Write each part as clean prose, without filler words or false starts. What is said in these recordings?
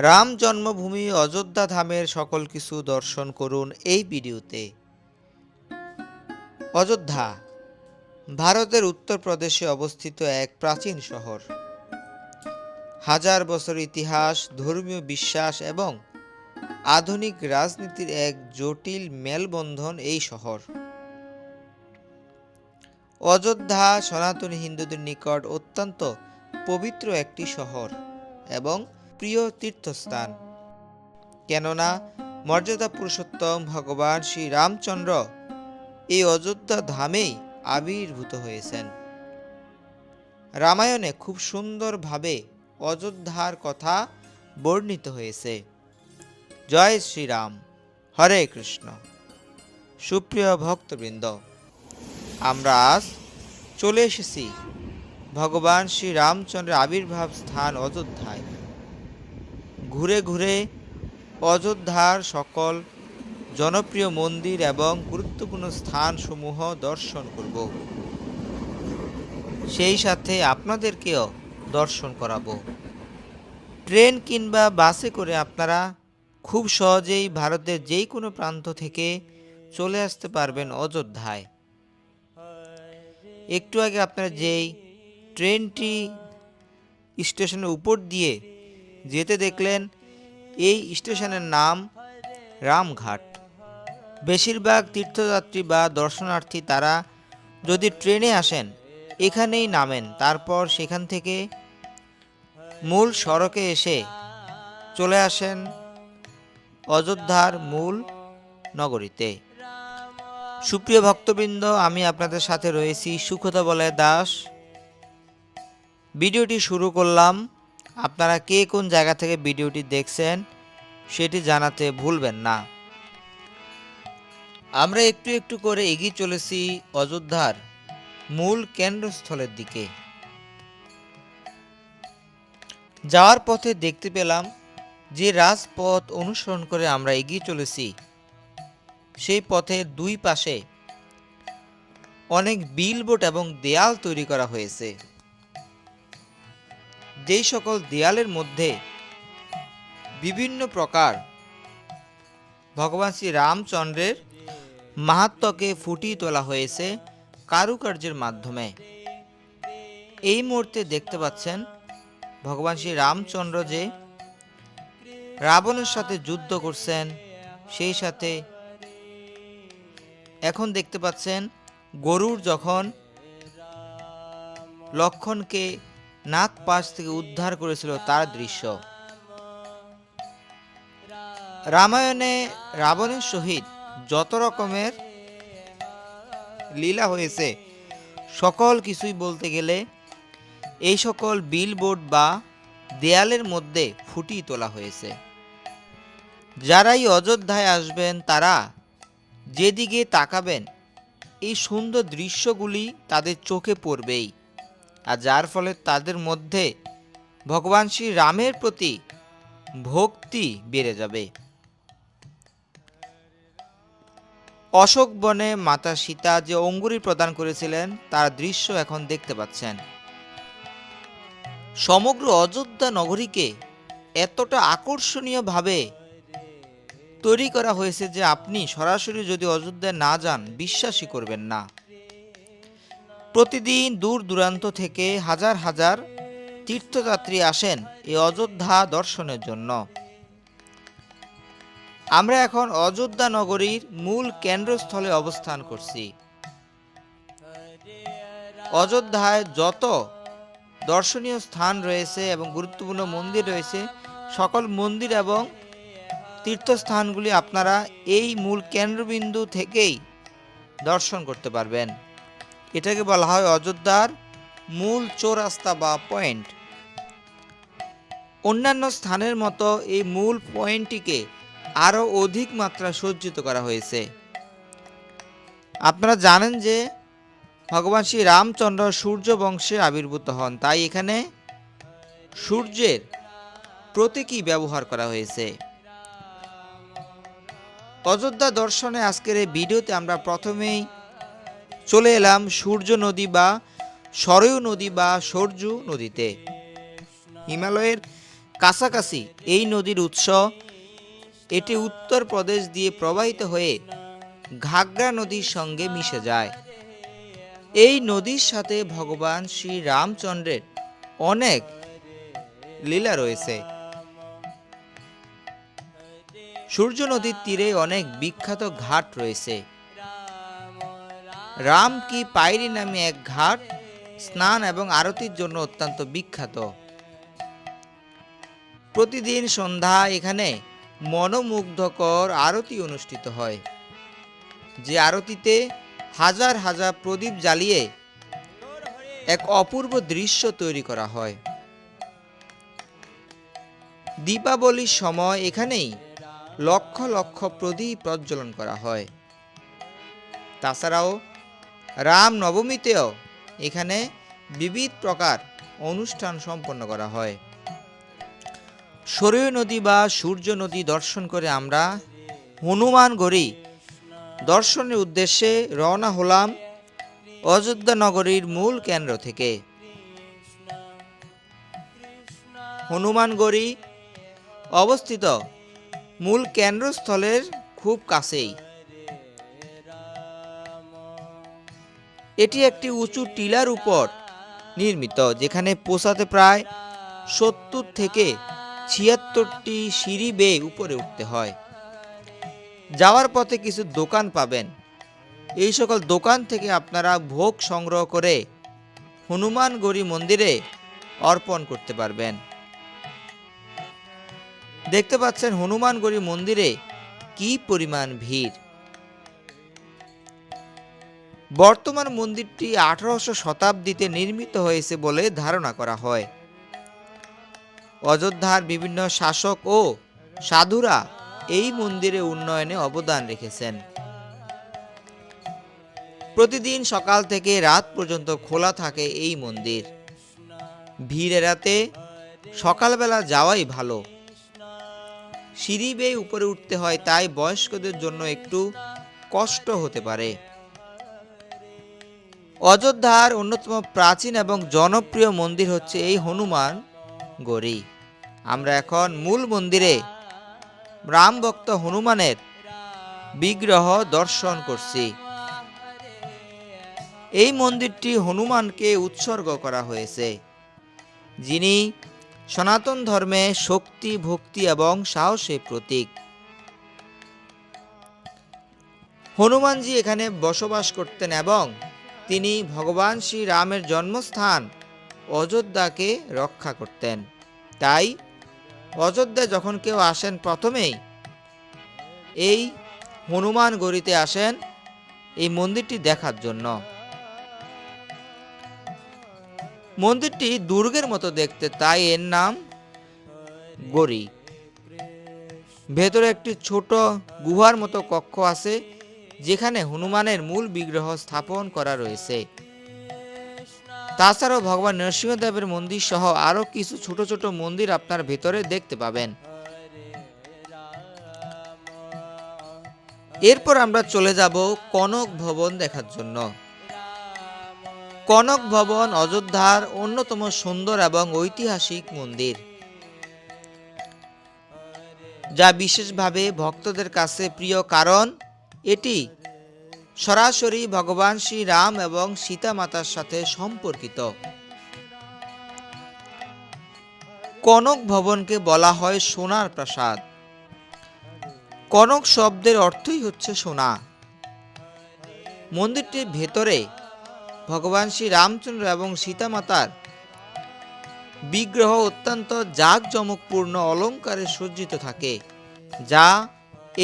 রাম জন্মভূমি অযোধ্যা ধামের সকল কিছু দর্শন করুন এই ভিডিওতে। অযোধ্যা ভারতের উত্তরপ্রদেশে অবস্থিত এক প্রাচীন শহর। হাজার বছর ইতিহাস, ধর্মীয় বিশ্বাস এবং আধুনিক রাজনীতির এক জটিল মেলবন্ধন এই শহর। অযোধ্যা সনাতনী হিন্দুদের নিকট অত্যন্ত পবিত্র একটি শহর এবং প্রিয় তীর্থস্থান, কেননা মর্যাদা পুরুষোত্তম ভগবান শ্রী রামচন্দ্র এই অযোধ্যা ধামেই আবির্ভূত হয়েছেন। রামায়ণে খুব সুন্দরভাবে অযোধ্যার কথা বর্ণিত হয়েছে। জয় শ্রীরাম, হরে কৃষ্ণ। সুপ্রিয় ভক্তবৃন্দ, আমরা আজ চলে এসেছি ভগবান শ্রী রামচন্দ্রের আবির্ভাব স্থান অযোধ্যায়। ঘুরে ঘুরে অযোধ্যার সকল জনপ্রিয় মন্দির এবং গুরুত্বপূর্ণ স্থানসমূহ দর্শন করব, সেই সাথে আপনাদেরকেও দর্শন করাবো। ট্রেন কিংবা বাসে করে আপনারা খুব সহজেই ভারতের যেই কোনো প্রান্ত থেকে চলে আসতে পারবেন অযোধ্যায়। একটু আগে আপনারা যেই ট্রেনটি স্টেশনের উপর দিয়ে যেতে দেখলেন, এই স্টেশনের নাম রামঘাট। বেশিরভাগ তীর্থযাত্রী বা দর্শনার্থী তারা যদি ট্রেনে আসেন এখানেই নামেন, তারপর সেখান থেকে মূল সড়কে এসে চলে আসেন অযোধ্যার মূল নগরীতে। সুপ্রিয় ভক্তবৃন্দ, আমি আপনাদের সাথে রয়েছি সুখদা বলয় দাস। ভিডিওটি শুরু করলাম। আপনারা কে কোন জায়গা থেকে ভিডিওটি দেখছেন সেটি জানাতে ভুলবেন না। আমরা একটু একটু করে এগিয়ে চলেছি অযোধ্যার মূল কেন্দ্রস্থলের দিকে। যাওয়ার পথে দেখতে পেলাম যে রাজপথ অনুসরণ করে আমরা এগিয়ে চলেছি, সেই পথের দুই পাশে অনেক বিলবোর্ড এবং দেয়াল তৈরি করা হয়েছে। যেই সকল দেয়ালের মধ্যে বিভিন্ন প্রকার ভগবান শ্রী রামচন্দ্রের মাহাত্ম্যকে ফুটিয়ে তোলা হয়েছে কারুকার্যের মাধ্যমে। এই মুহূর্তে দেখতে পাচ্ছেন ভগবান শ্রী রামচন্দ্র যে রাবণের সাথে যুদ্ধ করছেন, সেই সাথে এখন দেখতে পাচ্ছেন গরুর যখন লক্ষণকে নাগ পাশ থেকে উদ্ধার করেছিল তার দৃশ্য। রামায়ণে রাবণের সহিত যত রকমের লীলা হয়েছে সকল কিছুই বলতে গেলে এই সকল বিলবোর্ড বা দেয়ালের মধ্যে ফুটিয়ে তোলা হয়েছে। যারাই অযোধ্যায় আসবেন তারা যেদিকে তাকাবেন এই সুন্দর দৃশ্যগুলি তাদের চোখে পড়বেই, আর যার ফলে তাদের মধ্যে ভগবান শ্রী রামের প্রতি ভক্তি বেড়ে যাবে। অশোক বনে মাতা সীতা যে অঙ্গুরী প্রদান করেছিলেন তার দৃশ্য এখন দেখতে পাচ্ছেন। সমগ্র অযোধ্যা নগরীকে এতটা আকর্ষণীয়ভাবে তৈরি করা হয়েছে যে আপনি সরাসরি যদি অযোধ্যায় না যান বিশ্বাসই করবেন না। প্রতিদিন দূর দূরান্ত থেকে হাজার হাজার তীর্থযাত্রী আসেন এই অযোধ্যা দর্শনের জন্য। আমরা এখন অযোধ্যা নগরীর মূল কেন্দ্রস্থলে অবস্থান করছি। অযোধ্যায় যত দর্শনীয় স্থান রয়েছে এবং গুরুত্বপূর্ণ মন্দির রয়েছে, সকল মন্দির এবং তীর্থস্থানগুলি আপনারা এই মূল কেন্দ্রবিন্দু থেকেই দর্শন করতে পারবেন। এটাকে বলা হয় অযোধ্যার মূল চৌরাস্তা বা পয়েন্ট। অন্যান্য স্থানের মতো এই মূল পয়েন্টটিকে আরও অধিক মাত্রা সজ্জিত করা হয়েছে। আপনারা জানেন যে ভগবান শ্রী রামচন্দ্র সূর্য বংশে আবির্ভূত হন, তাই এখানে সূর্যের প্রতীকী ব্যবহার করা হয়েছে। অযোধ্যা দর্শনে আজকের এই ভিডিওতে আমরা প্রথমেই চলে এলাম সূর্য নদী বা সরয়ূ নদী বা সরযূ নদীতে। হিমালয়ের কাছাকাছি এই নদীর উৎস। এটি উত্তর প্রদেশ দিয়ে প্রবাহিত হয়ে ঘাগড়া নদীর সঙ্গে মিশে যায়। এই নদীর সাথে ভগবান শ্রী রামচন্দ্রের অনেক লীলা রয়েছে। সূর্য নদীর তীরে অনেক বিখ্যাত ঘাট রয়েছে। রাম কি পায়রি নামে এক ঘাট স্নান এবং আরতির জন্য অত্যন্ত বিখ্যাত। প্রতিদিন সন্ধ্যায় এখানে মনোমুগ্ধকর আরতি অনুষ্ঠিত হয়, যে আরতিতে হাজার হাজার প্রদীপ জ্বালিয়ে এক অপূর্ব দৃশ্য তৈরি করা হয়। দীপাবলির সময় এখানেই লক্ষ লক্ষ প্রদীপ প্রজ্বলন করা হয়। তাছাড়াও রাম নবমীতেও এখানে বিবিধ প্রকার অনুষ্ঠান সম্পন্ন করা হয়। সরয়ূ নদী বা সূর্য নদী দর্শন করে আমরা হনুমানগড়ি দর্শনের উদ্দেশ্যে রওনা হলাম অযোধ্যা নগরীর মূল কেন্দ্র থেকে। হনুমানগড়ি অবস্থিত মূল কেন্দ্রস্থলের খুব কাছেই। এটি একটি উঁচু টিলার উপর নির্মিত, যেখানে পৌঁছাতে প্রায় 70 থেকে 76টি সিঁড়ি বেয়ে উপরে উঠতে হয়। যাওয়ার পথে কিছু দোকান পাবেন। এই সকল দোকান থেকে আপনারা ভোগ সংগ্রহ করে হনুমানগড়ি মন্দিরে অর্পণ করতে পারবেন। দেখতে পাচ্ছেন হনুমানগড়ি মন্দিরে কি পরিমাণ ভিড়। বর্তমান মন্দিরটি 1800 শতাব্দীতে নির্মিত হয়েছে বলে ধারণা করা হয়। অযোধ্যার বিভিন্ন শাসক ও সাধুরা এই মন্দিরে উন্নয়নে অবদান রেখেছেন। প্রতিদিন সকাল থেকে রাত পর্যন্ত খোলা থাকে এই মন্দির। ভিড় এড়াতে সকালবেলা যাওয়াই ভালো। সিঁড়ি বেয়ে উপরে উঠতে হয়, তাই বয়স্কদের জন্য একটু কষ্ট হতে পারে। অযোধ্যার অন্যতম প্রাচীন এবং জনপ্রিয় মন্দির হচ্ছে এই হনুমান গড়ি। আমরা এখন মূল মন্দিরে রাম ভক্ত হনুমানের বিগ্রহ দর্শন করছি। এই মন্দিরটি হনুমানকে উৎসর্গ করা হয়েছে, যিনি সনাতন ধর্মে শক্তি, ভক্তি এবং সাহসের প্রতীক। হনুমানজি এখানে বসবাস করতেন এবং তিনি ভগবান শ্রী রামের জন্মস্থান অযোধ্যাকে রক্ষা করতেন। তাই অযোধ্যায় যখন কেউ আসেন প্রথমেই এই হনুমানগড়িতে আসেন এই মন্দিরটি দেখার জন্য। মন্দিরটি দুর্গের মতো দেখতে, তাই এর নাম গড়ি। ভেতরে একটি ছোট গুহার মতো কক্ষ আছে, যেখানে হনুমানের মূল বিগ্রহ স্থাপন করা রয়েছে। তাছাড়াও ভগবান নরসিংহদেবের মন্দির সহ আরো কিছু ছোট ছোট মন্দির আপনার ভেতরে দেখতে পাবেন। এরপর আমরা চলে যাব কনক ভবন দেখার জন্য। কনক ভবন অযোধ্যার অন্যতম সুন্দর এবং ঐতিহাসিক মন্দির, যা বিশেষভাবে ভক্তদের কাছে প্রিয়, কারণ এটি সরাসরি ভগবান শ্রী রাম এবং সীতা মাতার সাথে সম্পর্কিত। কনক ভবনকে বলা হয় সোনার প্রাসাদ। কনক শব্দের অর্থই হচ্ছে সোনা। মন্দিরটির ভেতরে ভগবান শ্রী রামচন্দ্র এবং সীতা মাতার বিগ্রহ অত্যন্ত জাঁকজমকপূর্ণ অলঙ্কারে সজ্জিত থাকে, যা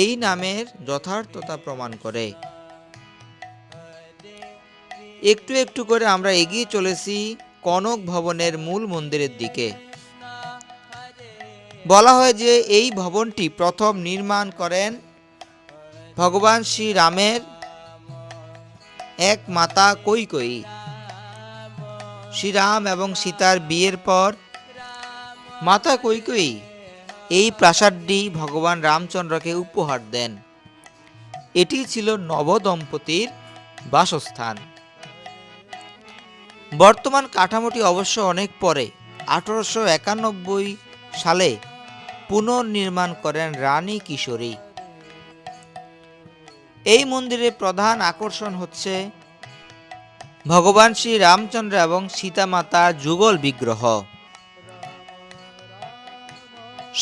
এই নামের যথার্থতা প্রমাণ করে। একটু একটু করে আমরা এগিয়ে চলেছি কনক ভবনের মূল মন্দিরের দিকে। বলা হয় যে এই ভবনটি প্রথম নির্মাণ করেন ভগবান শ্রী রামের এক মাতা কৈকেয়ী। শ্রীরাম এবং সীতার বিয়ের পর মাতা কৈকেয়ী এই প্রাসাদটি ভগবান রামচন্দ্রকে উপহার দেন। এটি ছিল নবদম্পতির বাসস্থান। বর্তমান কাঠামোটি অবশ্য অনেক পরে 1891 সালে পুনর্নির্মাণ করেন রানী কিশোরী। এই মন্দিরের প্রধান আকর্ষণ হচ্ছে ভগবান শ্রী রামচন্দ্র এবং সীতা মাতার যুগল বিগ্রহ।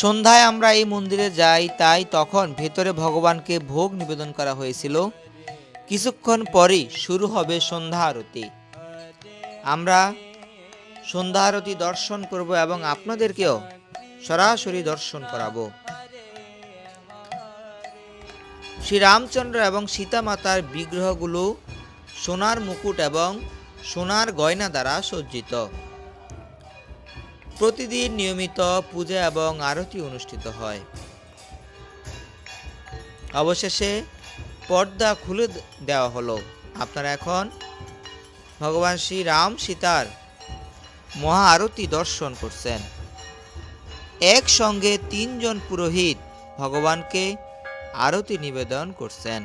সন্ধ্যায় আমরা এই মন্দিরে যাই, তাই তখন ভেতরে ভগবানকে ভোগ নিবেদন করা হয়েছিল। কিছুক্ষণ পরই শুরু হবে সন্ধ্যা আরতি। আমরা সন্ধ্যা আরতি দর্শন করব এবং আপনাদেরকেও সরাসরি দর্শন করাবো। শ্রী রামচন্দ্র এবং সীতা মাতার বিগ্রহগুলো সোনার মুকুট এবং সোনার গয়না দ্বারা সজ্জিত। প্রতিদিন নিয়মিত পূজা এবং আরতি অনুষ্ঠিত হয়। অবশেষে পর্দা খুলে দেওয়া হলো। আপনারা এখন ভগবান শ্রী রাম সীতার মহা আরতি দর্শন করছেন। একসঙ্গে 3 জন পুরোহিত ভগবানকে আরতি নিবেদন করছেন।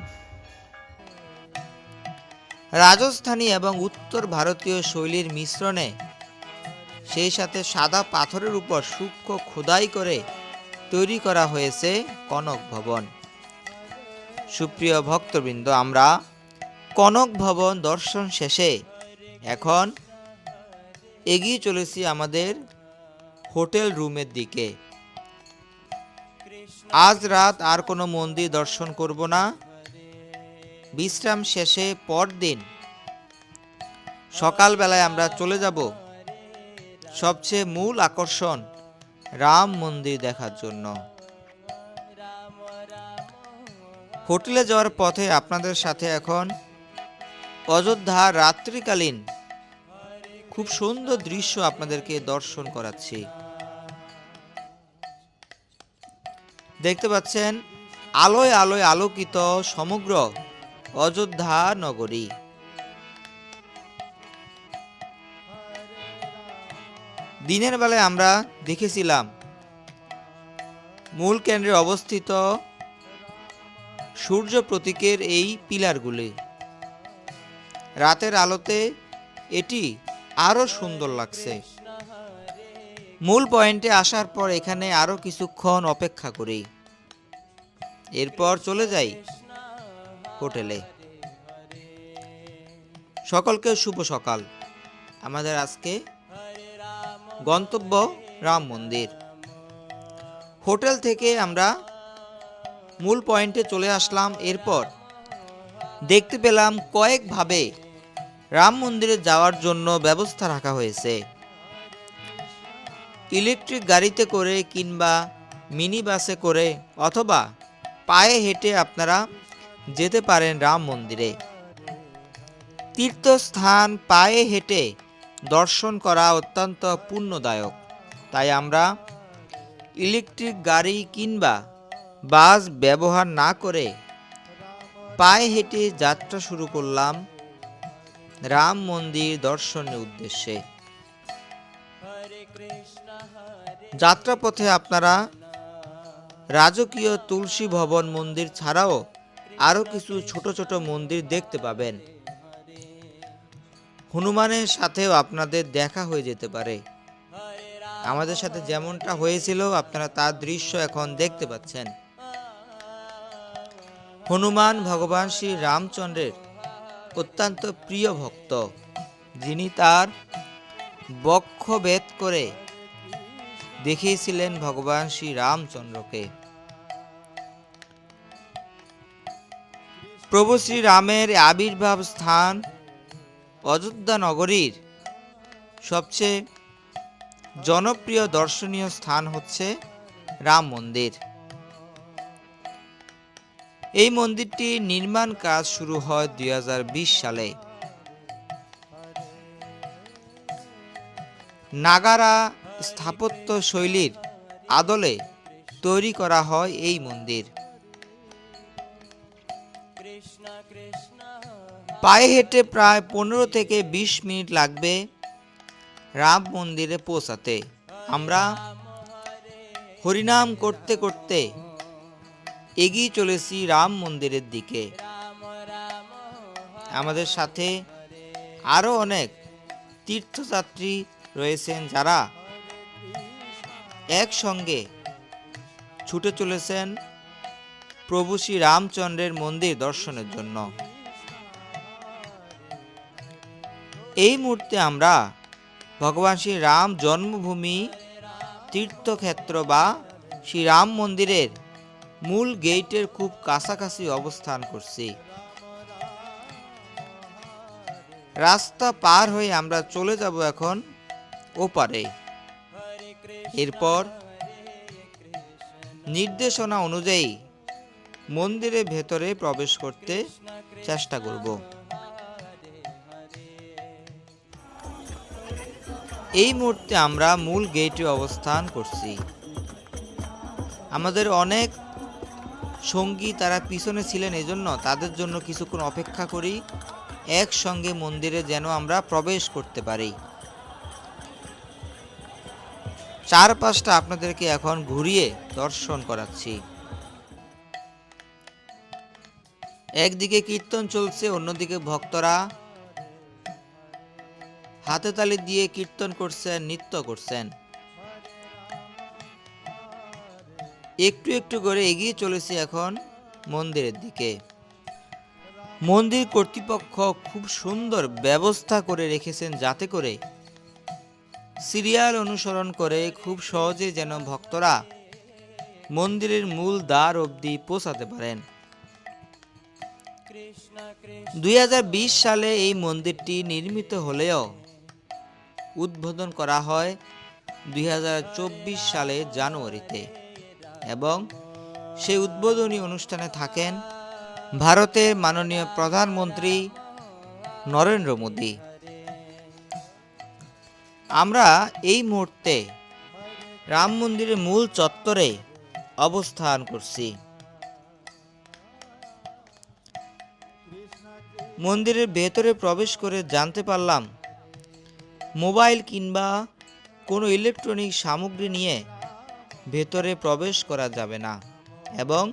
রাজস্থানী এবং উত্তর ভারতীয় শৈলীর মিশ্রণে, সেই সাথে সাদা পাথরের উপর সূক্ষ্ম খোদাই করে তৈরি করা হয়েছে কনক ভবন। সুপ্রিয় ভক্তবৃন্দ, আমরা কনক ভবন দর্শন শেষে এখন এগিয়ে চলেছি আমাদের হোটেল রুমের দিকে। আজ রাত আর কোনো মন্দির দর্শন করব না। বিশ্রাম শেষে পরদিন সকালবেলায় আমরা চলে যাব সবচেয়ে মূল আকর্ষণ রাম মন্দির দেখার জন্য। হোটেলে যাওয়ার পথে আপনাদের সাথে এখন অযোধ্যা রাত্রিকালীন খুব সুন্দর দৃশ্য আপনাদেরকে দর্শন করাচ্ছি। দেখতে পাচ্ছেন আলোয় আলোয় আলোকিত সমগ্র অযোধ্যা নগরী। দিনের বেলায় আমরা দেখেছিলাম মূল কেন্দ্রে অবস্থিত সূর্য প্রতীকের এই পিলারগুলি। রাতের আলোতে এটি আরো সুন্দর লাগছে। মূল পয়েন্টে আসার পর এখানে আরো কিছুক্ষণ অপেক্ষা করি, এরপর চলে যাই হোটেলে। সকলকে শুভ সকাল। আমাদের আজকে গন্তব্য রাম মন্দির। হোটেল থেকে আমরা মূল পয়েন্টে চলে আসলাম। এরপর দেখতে পেলাম কয়েকভাবে রাম মন্দিরে যাওয়ার জন্য ব্যবস্থা রাখা হয়েছে। ইলেকট্রিক গাড়িতে করে কিংবা মিনি বাসে করে অথবা পায়ে হেঁটে আপনারা যেতে পারেন রাম মন্দিরে। তীর্থস্থান পায়ে হেঁটে দর্শন করা অত্যন্ত পুণ্যদায়ক। তাই আমরা ইলেকট্রিক গাড়ি কিংবা বাস ব্যবহার না করে পায়ে হেঁটে যাত্রা শুরু করলাম রাম মন্দির দর্শনের উদ্দেশ্যে। যাত্রাপথে আপনারা রাজকীয় তুলসী ভবন মন্দির ছাড়াও আরো কিছু ছোট ছোট মন্দির দেখতে পাবেন। হনুমানের সাথেও আপনাদের দেখা হয়ে যেতে পারে। আমাদের সাথে যেমনটা হয়েছিল আপনারা তার দৃশ্য এখন দেখতে পাচ্ছেন। হনুমান ভগবান শ্রী রামচন্দ্রের অত্যন্ত প্রিয় ভক্ত, যিনি তার বক্ষ ভেদ করে দেখিয়েছিলেন ভগবান শ্রী রামচন্দ্রকে। প্রভু শ্রী রামের আবির্ভাব স্থান অযোধ্যা নগরীর সবচেয়ে জনপ্রিয় দর্শনীয় স্থান হচ্ছে রাম মন্দির। এই মন্দিরটি নির্মাণ কাজ শুরু হয় 2020 সালে। নাগারা স্থাপত্য শৈলীর আদলে তৈরি করা হয় এই মন্দির। পায়ে হেঁটে প্রায় 15 থেকে 20 মিনিট লাগবে রাম মন্দিরে পৌঁছাতে। আমরা হরিনাম করতে করতে এগিয়ে চলেছি রাম মন্দিরের দিকে। আমাদের সাথে আরো অনেক তীর্থযাত্রী রয়েছেন, যারা একসঙ্গে ছুটে চলেছেন প্রভু শ্রী রামচন্দ্রের মন্দির দর্শনের জন্য। এই মুহূর্তে আমরা ভগবান শ্রী রাম জন্মভূমি তীর্থক্ষেত্র বা শ্রী রাম মন্দিরের মূল গেটের খুব কাছাকাছি অবস্থান করছি। রাস্তা পার হয়ে আমরা চলে যাব এখন ওপারে। এরপর নির্দেশনা অনুযায়ী মন্দিরের ভেতরে প্রবেশ করতে চেষ্টা করব। এই মুহূর্তে আমরা মূল গেটে অবস্থান করছি। আমাদের অনেক সঙ্গী তারা পিছনে ছিলেন, এজন্য তাদের জন্য কিছুক্ষণ অপেক্ষা করি, একসঙ্গে মন্দিরে যেন আমরা প্রবেশ করতে পারি। চারপাশটা আপনাদেরকে এখন ঘুরিয়ে দর্শন করাচ্ছি। একদিকে কীর্তন চলছে, অন্যদিকে ভক্তরা হাতে তালি দিয়ে কীর্তন করছেন, নৃত্য করছেন। একটু একটু করে এগিয়ে চলেছি এখন মন্দিরের দিকে। মন্দির কর্তৃপক্ষ খুব সুন্দর ব্যবস্থা করে রেখেছেন, যাতে করে সিরিয়াল অনুসরণ করে খুব সহজে যেন ভক্তরা মন্দিরের মূল দ্বার অবধি পৌঁছাতে পারেন। 2020 সালে এই মন্দিরটি নির্মিত হলেও উদ্বোধন করা হয় 2024 সালে জানুয়ারিতে, এবং সেই উদ্বোধনী অনুষ্ঠানে থাকেন ভারতের মাননীয় প্রধানমন্ত্রী নরেন্দ্র মোদী। আমরা এই মুহূর্তে রাম মন্দিরের মূল চত্বরে অবস্থান করছি। মন্দিরের ভেতরে প্রবেশ করে জানতে পারলাম মোবাইল কিংবা কোনো ইলেকট্রনিক সামগ্রী নিয়ে ভেতরে প্রবেশ করা যাবে না, এবং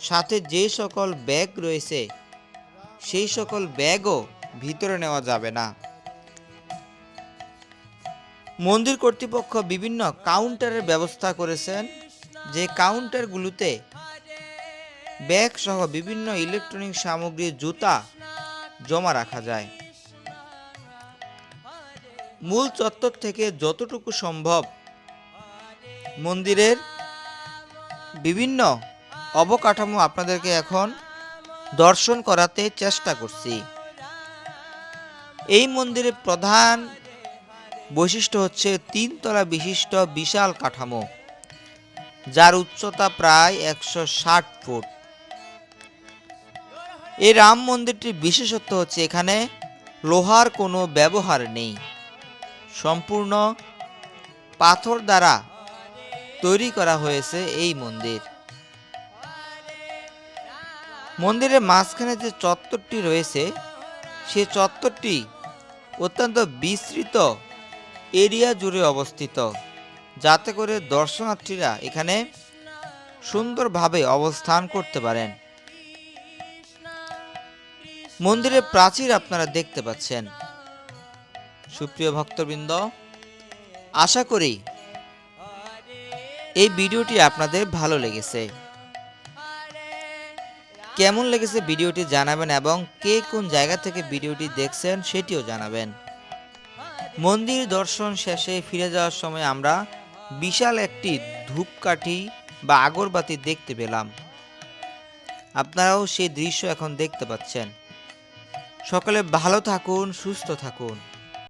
সাথে যে সকল ব্যাগ রয়েছে সেই সকল ব্যাগও ভিতরে নেওয়া যাবে না। মন্দির কর্তৃপক্ষ বিভিন্ন কাউন্টারের ব্যবস্থা করেছেন, যে কাউন্টারগুলোতে ব্যাগ সহ বিভিন্ন ইলেকট্রনিক সামগ্রী, জুতা জমা রাখা যায়। মূল চত্বর থেকে যতটুকু সম্ভব মন্দিরের বিভিন্ন অবকাঠামো আপনাদেরকে এখন দর্শন করাতে চেষ্টা করছি। এই মন্দিরের প্রধান বৈশিষ্ট্য হচ্ছে 3 তলা বিশিষ্ট বিশাল কাঠামো, যার উচ্চতা প্রায় 160 ফুট। এই রাম মন্দিরটির বিশেষত্ব হচ্ছে এখানে লোহার কোনো ব্যবহার নেই, সম্পূর্ণ পাথর দ্বারা তৈরি করা হয়েছে এই মন্দির। মন্দিরের মাঝখানে যে চত্বরটি রয়েছে সেই চত্বরটি অত্যন্ত বিস্তৃত এরিয়া জুড়ে অবস্থিত, যাতে করে দর্শনার্থীরা এখানে সুন্দরভাবে অবস্থান করতে পারেন। মন্দিরের প্রাচীর আপনারা দেখতে পাচ্ছেন। সুপ্রিয় ভক্তবৃন্দ, আশা করি এই ভিডিওটি আপনাদের ভালো লেগেছে। কেমন লেগেছে ভিডিওটি জানাবেন, এবং কে কোন জায়গা থেকে ভিডিওটি দেখছেন সেটিও জানাবেন। মন্দির দর্শন শেষে ফিরে যাওয়ার সময় আমরা বিশাল একটি ধূপকাঠি বা আগরবাতি দেখতে পেলাম। আপনারাও সেই দৃশ্য এখন দেখতে পাচ্ছেন। সকলে ভালো থাকুন, সুস্থ থাকুন।